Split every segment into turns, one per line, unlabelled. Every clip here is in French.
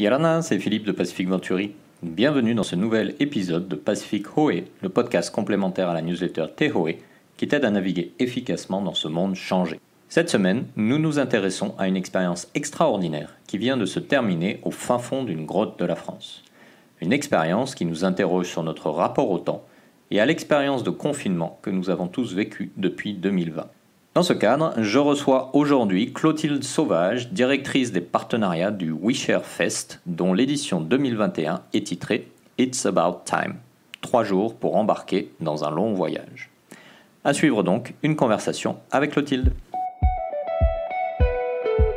Yarana, c'est Philippe de Pacific Venturi. Bienvenue dans ce nouvel épisode de Pacific Hoé, le podcast complémentaire à la newsletter Tehoe qui t'aide à naviguer efficacement dans ce monde changé. Cette semaine, nous nous intéressons à une expérience extraordinaire qui vient de se terminer au fin fond d'une grotte de la France. Une expérience qui nous interroge sur notre rapport au temps et à l'expérience de confinement que nous avons tous vécue depuis 2020. Dans ce cadre, je reçois aujourd'hui Clotilde Sauvage, directrice des partenariats du WeShare Fest, dont l'édition 2021 est titrée « It's About Time ». 3 jours pour embarquer dans un long voyage. À suivre donc une conversation avec Clotilde.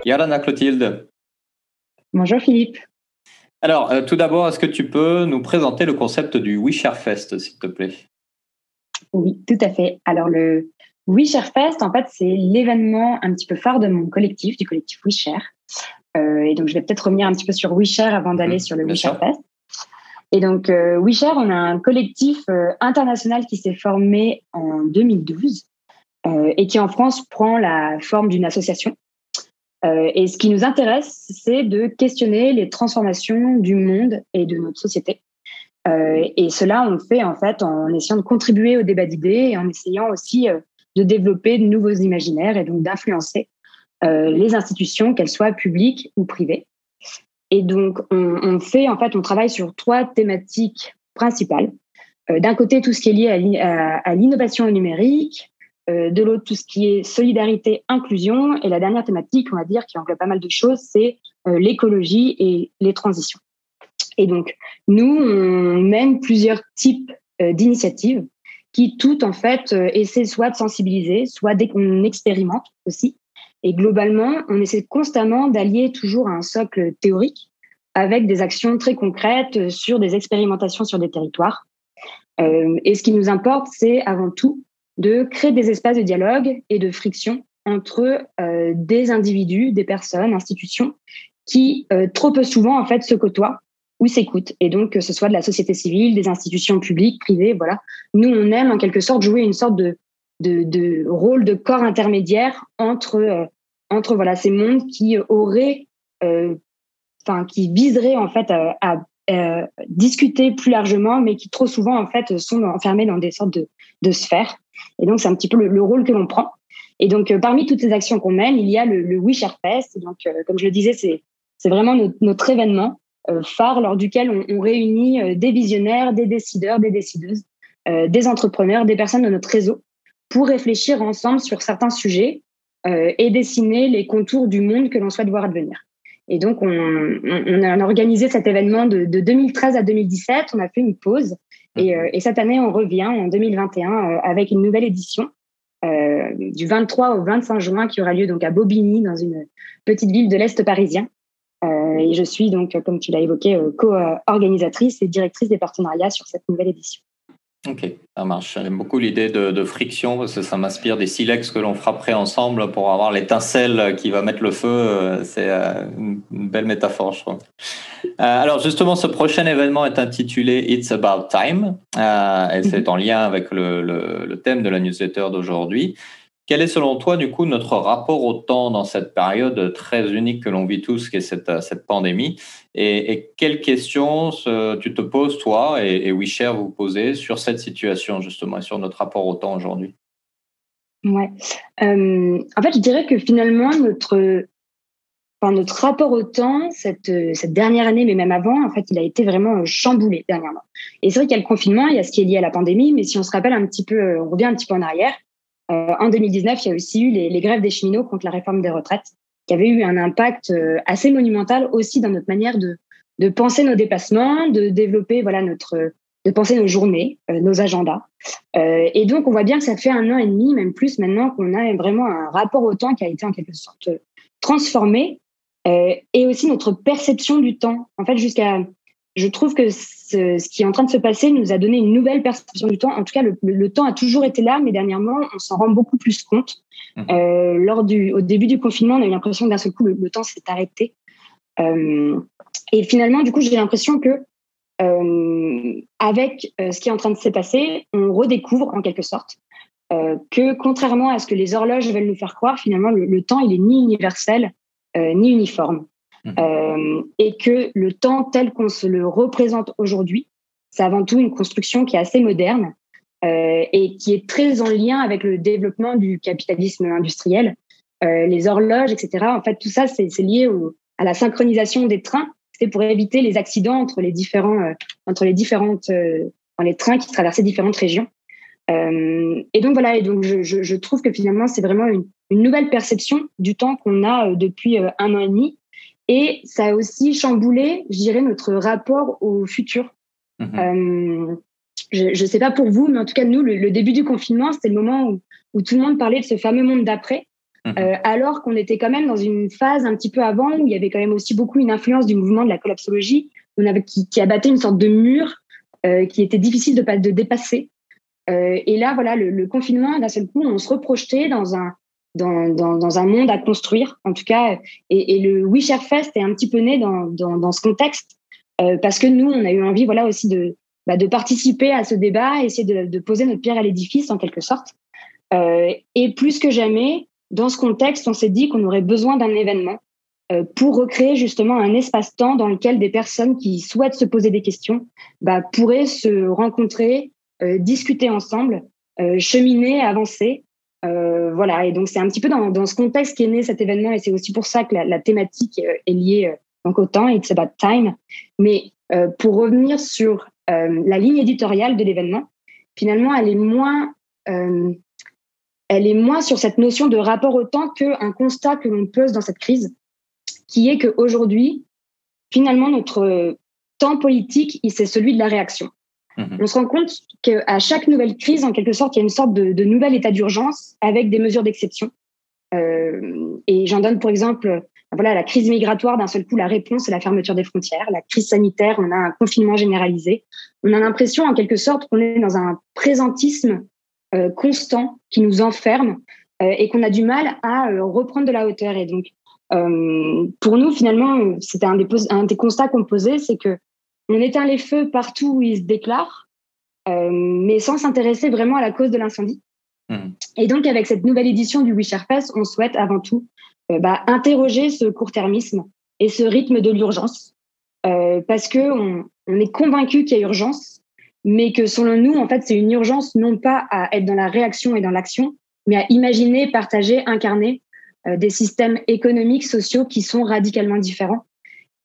Yarana Clotilde.
Bonjour Philippe.
Alors, tout d'abord, est-ce que tu peux nous présenter le concept du WeShare Fest, s'il te plaît ?
Oui, tout à fait. Alors, le WeShare Fest, en fait, c'est l'événement un petit peu phare de mon collectif, du collectif WeShare. Et donc, je vais peut-être revenir un petit peu sur WeShare avant d'aller sur le WeShare Fest. Et donc, WeShare, on a un collectif international qui s'est formé en 2012 et qui, en France, prend la forme d'une association. Et ce qui nous intéresse, c'est de questionner les transformations du monde et de notre société. Et cela, on le fait en fait en essayant de contribuer au débat d'idées et en essayant aussi de développer de nouveaux imaginaires et donc d'influencer les institutions, qu'elles soient publiques ou privées. Et donc, on travaille sur 3 thématiques principales. D'un côté, tout ce qui est lié à l'innovation numérique. De l'autre, tout ce qui est solidarité, inclusion. Et la dernière thématique, on va dire, qui englobe pas mal de choses, c'est l'écologie et les transitions. Et donc, nous, on mène plusieurs types d'initiatives qui toutes, en fait, essaient soit de sensibiliser, soit qu'on expérimente aussi. Et globalement, on essaie constamment d'allier toujours un socle théorique avec des actions très concrètes sur des expérimentations sur des territoires. Et ce qui nous importe, c'est avant tout de créer des espaces de dialogue et de friction entre des individus, des personnes, institutions qui trop peu souvent en fait se côtoient ou s'écoutent. Et donc que ce soit de la société civile, des institutions publiques, privées, voilà. Nous, on aime en quelque sorte jouer une sorte de rôle de corps intermédiaire entre voilà ces mondes qui auraient, qui viseraient en fait à discuter plus largement, mais qui trop souvent en fait sont enfermés dans des sortes de sphères. Et donc c'est un petit peu le rôle que l'on prend. Et donc parmi toutes ces actions qu'on mène, il y a le WeShare Fest. Et donc comme je le disais, c'est vraiment notre événement phare lors duquel on réunit des visionnaires, des décideurs, des décideuses, des entrepreneurs, des personnes de notre réseau pour réfléchir ensemble sur certains sujets et dessiner les contours du monde que l'on souhaite voir advenir. Et donc, on a organisé cet événement de 2013 à 2017. On a fait une pause. Et cette année, on revient en 2021 avec une nouvelle édition du 23 au 25 juin qui aura lieu donc à Bobigny, dans une petite ville de l'Est parisien. Et je suis donc, comme tu l'as évoqué, co-organisatrice et directrice des partenariats sur cette nouvelle édition.
Ok, ça marche. J'aime beaucoup l'idée de friction parce que ça m'inspire des silex que l'on frapperait ensemble pour avoir l'étincelle qui va mettre le feu. C'est une belle métaphore, je trouve. Alors justement, ce prochain événement est intitulé « It's About Time » et c'est en lien avec le thème de la newsletter d'aujourd'hui. Quel est selon toi, du coup, notre rapport au temps dans cette période très unique que l'on vit tous, qui est cette pandémie et quelles questions tu te poses, toi, et WeShare vous posez sur cette situation, justement, et sur notre rapport au temps aujourd'hui ?
Ouais. En fait, je dirais que finalement, notre rapport au temps, cette dernière année, mais même avant, en fait, il a été vraiment chamboulé dernièrement. Et c'est vrai qu'il y a le confinement, il y a ce qui est lié à la pandémie, mais si on se rappelle un petit peu, on revient un petit peu en arrière, en 2019, il y a aussi eu les grèves des cheminots contre la réforme des retraites, qui avait eu un impact assez monumental aussi dans notre manière de penser nos déplacements, de développer de penser nos journées, nos agendas. Et donc, on voit bien que ça fait 1 an et demi, même plus maintenant, qu'on a vraiment un rapport au temps qui a été en quelque sorte transformé, et aussi notre perception du temps. En fait, je trouve que ce qui est en train de se passer nous a donné une nouvelle perception du temps. En tout cas, le temps a toujours été là, mais dernièrement, on s'en rend beaucoup plus compte. Au début du confinement, on a eu l'impression que d'un seul coup, le temps s'est arrêté. Et finalement, du coup, j'ai l'impression que avec ce qui est en train de se passer, on redécouvre en quelque sorte que contrairement à ce que les horloges veulent nous faire croire, finalement, le temps, il est ni universel, ni uniforme. et que le temps tel qu'on se le représente aujourd'hui, c'est avant tout une construction qui est assez moderne et qui est très en lien avec le développement du capitalisme industriel. Les horloges, etc. En fait, tout ça, c'est lié à la synchronisation des trains. C'est pour éviter les accidents entre les trains qui traversaient différentes régions. Et donc voilà, je trouve que finalement, c'est vraiment une nouvelle perception du temps qu'on a depuis 1 an et demi. Et ça a aussi chamboulé, je dirais, notre rapport au futur. Je ne sais pas pour vous, mais en tout cas, nous, le début du confinement, c'était le moment où tout le monde parlait de ce fameux monde d'après, alors qu'on était quand même dans une phase un petit peu avant, où il y avait quand même aussi beaucoup une influence du mouvement de la collapsologie, qui abattait une sorte de mur qui était difficile de dépasser. Et là, voilà, le confinement, d'un seul coup, on se reprojetait dans un monde à construire, en tout cas. Et le We Share Fest est un petit peu né dans ce contexte, parce que nous, on a eu envie, voilà, aussi de participer à ce débat, essayer de poser notre pierre à l'édifice, en quelque sorte. Et plus que jamais, dans ce contexte, on s'est dit qu'on aurait besoin d'un événement pour recréer justement un espace-temps dans lequel des personnes qui souhaitent se poser des questions pourraient se rencontrer, discuter ensemble, cheminer, avancer. Voilà, et donc c'est un petit peu dans ce contexte qu'est né cet événement, et c'est aussi pour ça que la thématique est liée donc au temps, It's About Time. Mais pour revenir sur la ligne éditoriale de l'événement, finalement, elle est moins sur cette notion de rapport au temps qu'un constat que l'on pose dans cette crise, qui est qu'aujourd'hui, finalement, notre temps politique, c'est celui de la réaction. On se rend compte qu'à chaque nouvelle crise, en quelque sorte, il y a une sorte de nouvel état d'urgence avec des mesures d'exception. Et j'en donne pour exemple, voilà, la crise migratoire, d'un seul coup, la réponse, c'est la fermeture des frontières. La crise sanitaire, on a un confinement généralisé. On a l'impression, en quelque sorte, qu'on est dans un présentisme constant qui nous enferme et qu'on a du mal à reprendre de la hauteur. Et donc, pour nous, finalement, c'était un des constats qu'on posait, c'est que on éteint les feux partout où ils se déclarent, mais sans s'intéresser vraiment à la cause de l'incendie. Et donc, avec cette nouvelle édition du We Share Fest, on souhaite avant tout interroger ce court-termisme et ce rythme de l'urgence, parce qu'on est convaincu qu'il y a urgence, mais que selon nous, en fait, c'est une urgence non pas à être dans la réaction et dans l'action, mais à imaginer, partager, incarner des systèmes économiques, sociaux qui sont radicalement différents.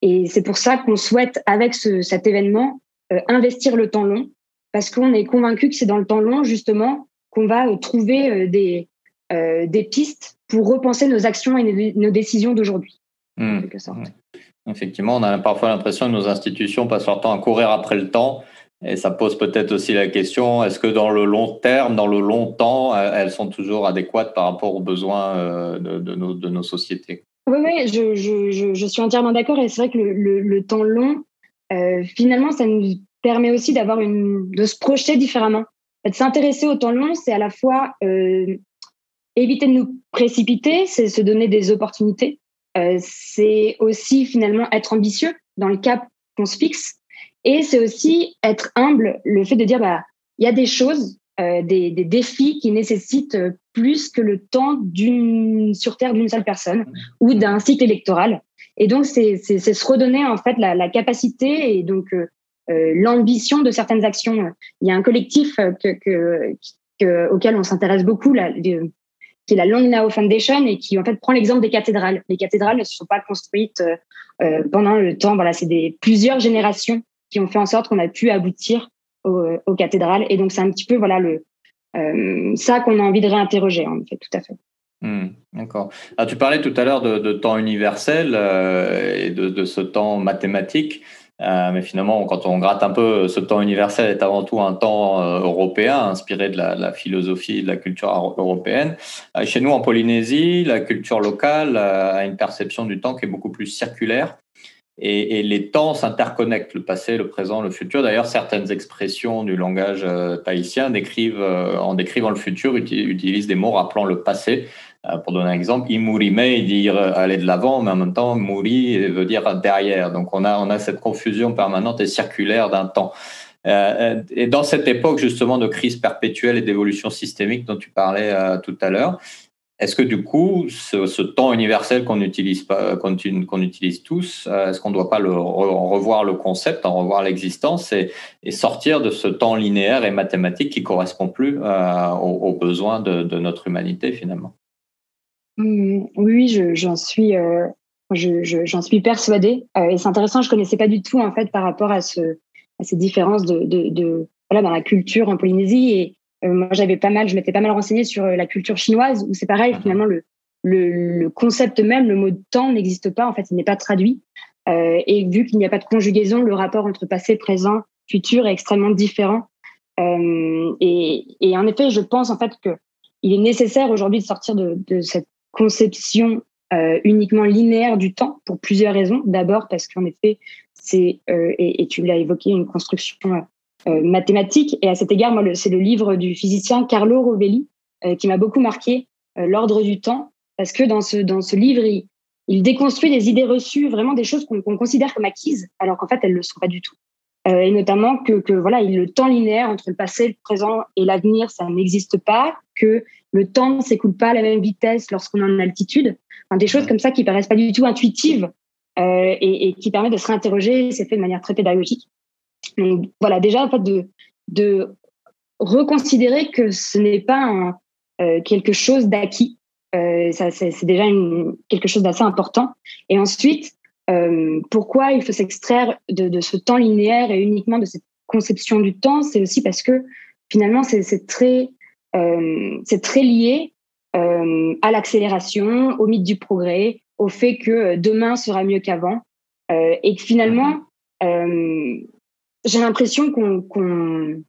Et c'est pour ça qu'on souhaite, avec cet événement, investir le temps long, parce qu'on est convaincu que c'est dans le temps long, justement, qu'on va trouver des pistes pour repenser nos actions et nos décisions d'aujourd'hui, en quelque sorte.
Effectivement, on a parfois l'impression que nos institutions passent leur temps à courir après le temps, et ça pose peut-être aussi la question, est-ce que dans le long terme, dans le long temps, elles sont toujours adéquates par rapport aux besoins de nos sociétés?
Oui, je suis entièrement d'accord, et c'est vrai que le temps long, finalement, ça nous permet aussi de se projeter différemment. De s'intéresser au temps long, c'est à la fois éviter de nous précipiter, c'est se donner des opportunités, c'est aussi finalement être ambitieux dans le cap qu'on se fixe, et c'est aussi être humble, le fait de dire il y a des choses, des défis qui nécessitent plus que le temps sur Terre d'une seule personne ou d'un cycle électoral. Et donc, c'est se redonner en fait la capacité et donc l'ambition de certaines actions. Il y a un collectif auquel on s'intéresse beaucoup, qui est la Long Now Foundation, et qui en fait prend l'exemple des cathédrales. Les cathédrales ne se sont pas construites pendant le temps. Voilà, c'est plusieurs générations qui ont fait en sorte qu'on a pu aboutir aux cathédrales. Et donc, c'est un petit peu ça qu'on a envie de réinterroger, en fait, tout à fait.
D'accord. Alors, tu parlais tout à l'heure de temps universel et de ce temps mathématique. Mais finalement, quand on gratte un peu, ce temps universel est avant tout un temps européen, inspiré de la philosophie et de la culture européenne. Chez nous, en Polynésie, la culture locale a une perception du temps qui est beaucoup plus circulaire. Et les temps s'interconnectent, le passé, le présent, le futur. D'ailleurs, certaines expressions du langage tahitien en décrivant le futur utilisent des mots rappelant le passé. Pour donner un exemple, imurime, dire aller de l'avant, mais en même temps, muri veut dire derrière. Donc, on a cette confusion permanente et circulaire d'un temps. Et dans cette époque, justement, de crise perpétuelle et d'évolution systémique dont tu parlais tout à l'heure, est-ce que du coup, ce temps universel qu'on utilise pas, qu'on utilise tous, est-ce qu'on ne doit pas revoir le concept, en revoir l'existence et sortir de ce temps linéaire et mathématique qui correspond plus aux besoins de notre humanité finalement?
Oui, j'en suis persuadée. Et c'est intéressant, je connaissais pas du tout en fait par rapport à ces différences voilà, dans la culture en Polynésie. Et moi, je m'étais pas mal renseignée sur la culture chinoise, où c'est pareil, finalement, le concept même, le mot de temps n'existe pas, en fait, il n'est pas traduit. Et vu qu'il n'y a pas de conjugaison, le rapport entre passé, présent, futur est extrêmement différent. Et en effet, je pense en fait que il est nécessaire aujourd'hui de sortir de cette conception uniquement linéaire du temps pour plusieurs raisons. D'abord parce qu'en effet, et tu l'as évoqué, une construction mathématique. Et à cet égard, moi, c'est le livre du physicien Carlo Rovelli qui m'a beaucoup marqué, L'ordre du temps, parce que dans ce livre, il déconstruit des idées reçues, vraiment des choses qu'on considère comme acquises, alors qu'en fait, elles ne le sont pas du tout. Et notamment que voilà, le temps linéaire entre le passé, le présent et l'avenir, ça n'existe pas, que le temps ne s'écoule pas à la même vitesse lorsqu'on est en altitude. Enfin, des choses comme ça qui paraissent pas du tout intuitives et qui permettent de se réinterroger. C'est fait de manière très pédagogique. Donc voilà, déjà en fait de reconsidérer que ce n'est pas quelque chose d'acquis. Ça, c'est déjà quelque chose d'assez important. Et ensuite, pourquoi il faut s'extraire de ce temps linéaire et uniquement de cette conception du temps, c'est aussi parce que finalement c'est très lié à l'accélération, au mythe du progrès, au fait que demain sera mieux qu'avant, et que finalement j'ai l'impression que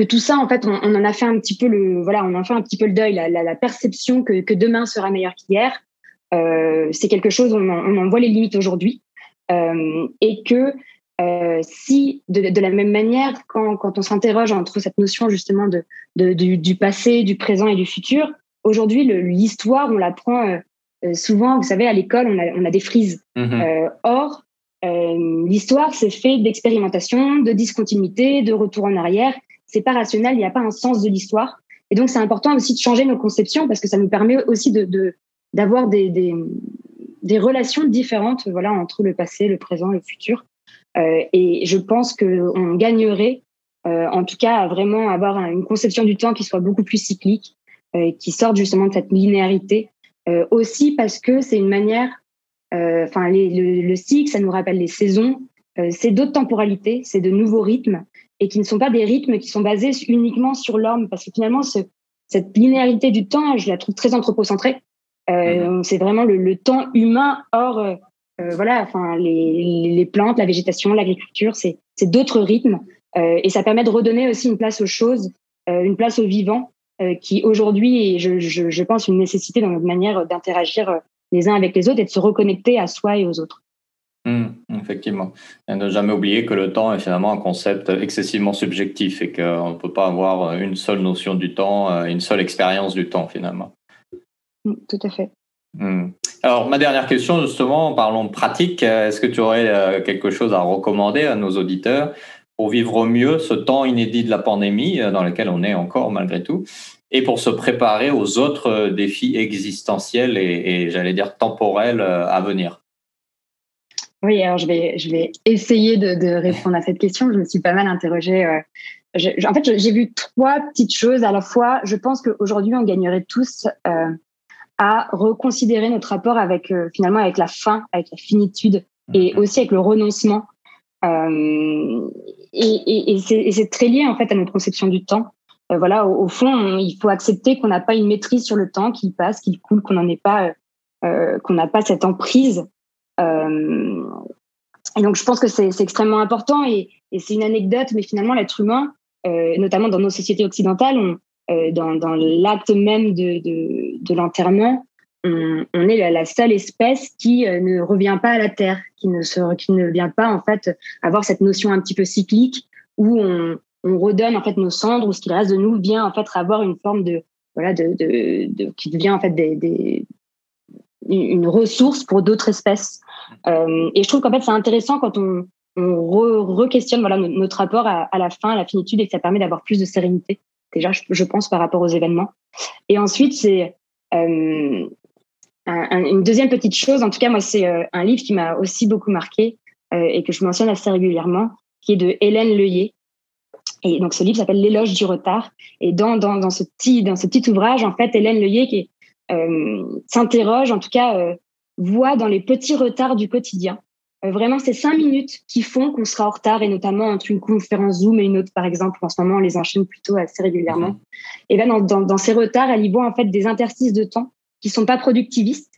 tout ça en fait on en a fait un petit peu on en fait un petit peu le deuil, la perception que demain sera meilleur qu'hier. C'est quelque chose, on en voit les limites aujourd'hui, et que si de la même manière, quand on s'interroge entre cette notion justement du passé, du présent et du futur, aujourd'hui l'histoire on l'apprend souvent, vous savez, à l'école on a des frises. Or l'histoire c'est fait d'expérimentation, de discontinuité, de retour en arrière. C'est pas rationnel, il n'y a pas un sens de l'histoire, et donc c'est important aussi de changer nos conceptions parce que ça nous permet aussi d'avoir des relations différentes, voilà, entre le passé, le présent et le futur. Et je pense qu'on gagnerait, en tout cas, à vraiment avoir une conception du temps qui soit beaucoup plus cyclique, qui sorte justement de cette linéarité. Aussi parce que c'est une manière, le cycle, ça nous rappelle les saisons, c'est d'autres temporalités, c'est de nouveaux rythmes, et qui ne sont pas des rythmes qui sont basés uniquement sur l'homme, parce que finalement, cette linéarité du temps, je la trouve très anthropocentrée. C'est vraiment le temps humain. Or, voilà, enfin, les plantes, la végétation, l'agriculture, c'est d'autres rythmes, et ça permet de redonner aussi une place aux choses, une place aux vivants, qui aujourd'hui est, je pense, une nécessité dans notre manière d'interagir les uns avec les autres et de se reconnecter à soi et aux autres.
Effectivement. Et ne jamais oublier que le temps est finalement un concept excessivement subjectif et qu'on ne peut pas avoir une seule notion du temps, une seule expérience du temps finalement.
Tout à fait.
Alors, ma dernière question, justement, parlons de pratique. Est-ce que tu aurais quelque chose à recommander à nos auditeurs pour vivre au mieux ce temps inédit de la pandémie dans lequel on est encore malgré tout, et pour se préparer aux autres défis existentiels et j'allais dire temporels à venir?
Oui, alors je vais essayer de répondre à cette question. Je me suis pas mal interrogée. En fait, j'ai vu 3 petites choses à la fois. Je pense qu'aujourd'hui, on gagnerait tous à reconsidérer notre rapport finalement avec la fin, avec la finitude, et aussi avec le renoncement. Et c'est très lié en fait à notre conception du temps. Voilà, au fond, il faut accepter qu'on n'a pas une maîtrise sur le temps, qu'il passe, qu'il coule, qu'on n'a pas cette emprise. Et donc, je pense que c'est extrêmement important, et c'est une anecdote, mais finalement, l'être humain, notamment dans nos sociétés occidentales, dans l'acte même de l'enterrement, on est la seule espèce qui ne revient pas à la terre, qui ne vient pas en fait avoir cette notion un petit peu cyclique où on redonne en fait nos cendres, ou ce qu'il reste de nous vient en fait avoir une forme qui devient en fait une ressource pour d'autres espèces. Et je trouve qu'en fait c'est intéressant quand on re-questionne voilà notre rapport à la fin, à la finitude, et que ça permet d'avoir plus de sérénité déjà, je pense, par rapport aux événements. Et ensuite, c'est Une deuxième petite chose, en tout cas, moi, c'est un livre qui m'a aussi beaucoup marqué et que je mentionne assez régulièrement, qui est de Hélène Leuillet. Et donc, ce livre s'appelle L'éloge du retard. Et dans ce petit ouvrage, en fait, Hélène Leuillet qui s'interroge, en tout cas, voit dans les petits retards du quotidien. Vraiment, ces 5 minutes qui font qu'on sera en retard, et notamment entre une conférence Zoom et une autre, par exemple. En ce moment, on les enchaîne plutôt assez régulièrement. Et là, dans ces retards, elle y voit en fait des interstices de temps qui sont pas productivistes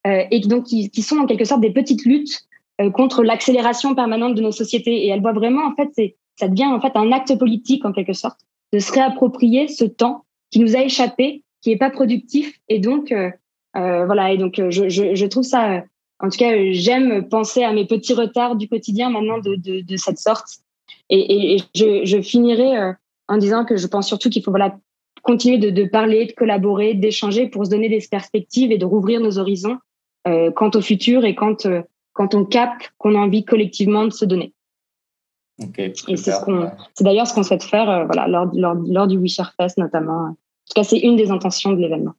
et donc qui sont en quelque sorte des petites luttes contre l'accélération permanente de nos sociétés. Et elle voit vraiment, en fait, ça devient en fait un acte politique en quelque sorte de se réapproprier ce temps qui nous a échappé, qui est pas productif. Et donc voilà. Et donc je trouve ça, en tout cas, j'aime penser à mes petits retards du quotidien maintenant de cette sorte. Et je finirai en disant que je pense surtout qu'il faut continuer de parler, de collaborer, d'échanger pour se donner des perspectives et de rouvrir nos horizons quant au futur et quand on capte qu'on a envie collectivement de se donner.
Okay,
et c'est d'ailleurs ce qu'on souhaite faire lors du WeShareFest notamment. En tout cas, c'est une des intentions de l'événement.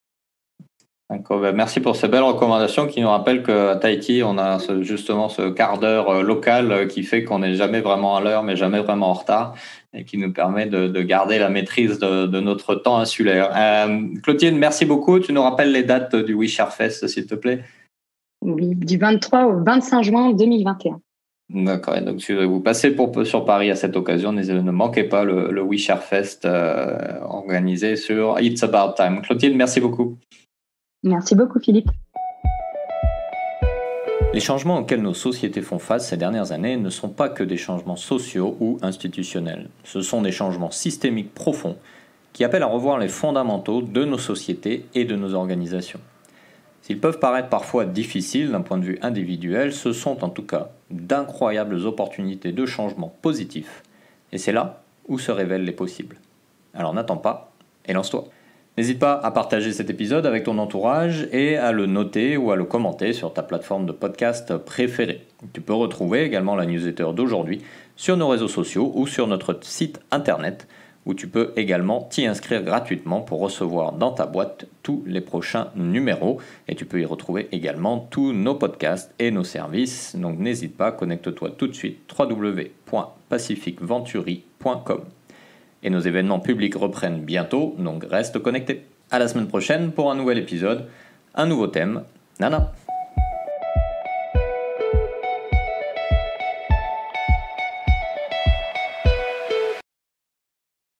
D'accord, merci pour ces belles recommandations qui nous rappellent qu'à Tahiti, on a justement ce quart d'heure local qui fait qu'on n'est jamais vraiment à l'heure, mais jamais vraiment en retard, et qui nous permet de garder la maîtrise de notre temps insulaire. Clotilde, merci beaucoup. Tu nous rappelles les dates du WeShareFest, s'il te plaît? Oui,
du 23 au 25 juin 2021.
D'accord, et donc si vous passez sur Paris à cette occasion, ne manquez pas le WeShareFest organisé sur It's About Time. Clotilde, merci beaucoup.
Merci beaucoup, Philippe.
Les changements auxquels nos sociétés font face ces dernières années ne sont pas que des changements sociaux ou institutionnels. Ce sont des changements systémiques profonds qui appellent à revoir les fondamentaux de nos sociétés et de nos organisations. S'ils peuvent paraître parfois difficiles d'un point de vue individuel, ce sont en tout cas d'incroyables opportunités de changement positifs. Et c'est là où se révèlent les possibles. Alors n'attends pas et lance-toi. N'hésite pas à partager cet épisode avec ton entourage et à le noter ou à le commenter sur ta plateforme de podcast préférée. Tu peux retrouver également la newsletter d'aujourd'hui sur nos réseaux sociaux ou sur notre site internet où tu peux également t'y inscrire gratuitement pour recevoir dans ta boîte tous les prochains numéros. Et tu peux y retrouver également tous nos podcasts et nos services. Donc n'hésite pas, connecte-toi tout de suite www.pacificventuri.com. Et nos événements publics reprennent bientôt, donc reste connecté. À la semaine prochaine pour un nouvel épisode, un nouveau thème. Nana!